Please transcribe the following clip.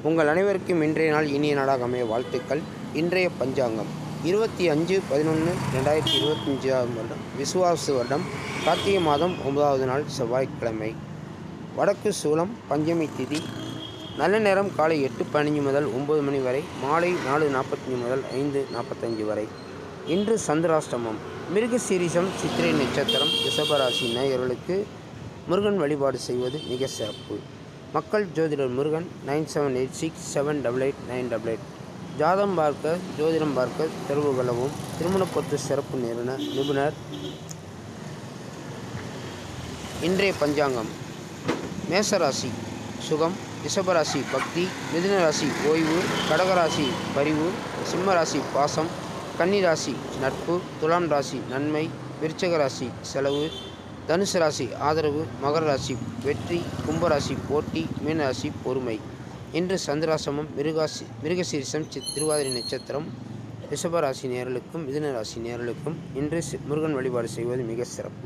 உங்கள் அனைவருக்கும் இன்றைய நாள் இனிய நாளாக அமைய வாழ்த்துக்கள். இன்றைய பஞ்சாங்கம் 25/11/2025 வருடம் விசுவாசு வருடம் கார்த்திகை மாதம் 9வது நாள் செவ்வாய்க்கிழமை. வடக்கு சூலம் பஞ்சமி திதி. நல்ல நேரம் காலை 8:15 முதல் 9 மணி வரை, மாலை 4:45 முதல் 5:45 வரை. இன்று சந்திராஷ்டமம். மிருகசீரிஷம் சித்திரை நட்சத்திரம். ரிஷபராசி நேயர்களுக்கு முருகன் வழிபாடு செய்வது மிக சிறப்பு. மக்கள் ஜோதிடர் முருகன் 9786788988. ஜாதம் பார்க்க, ஜோதிடம் பார்க்க தொடர்பு கொள்ளவும். திருமணப்பொருத்து சிறப்பு நிபுணர். இன்றைய பஞ்சாங்கம். மேசராசி சுகம், ரிஷபராசி பக்தி, மிதுனராசி ஓய்வு, கடகராசி பரிவு, சிம்மராசி பாசம், கன்னிராசி நட்பு, துலாம் ராசி நன்மை, விருச்சிக ராசி செலவு, தனுசு ராசி ஆதரவு, மகர ராசி வெற்றி, கும்பராசி போட்டி, மீனராசி பொறுமை. இன்று சந்திராசிரமம். மிருகசீரிஷம் திருவாதிரை நட்சத்திரம். ரிஷபராசி நேயர்களுக்கும் மிதுன ராசி நேயர்களுக்கும் இன்று முருகன் வழிபாடு செய்வது மிக சிறப்பு.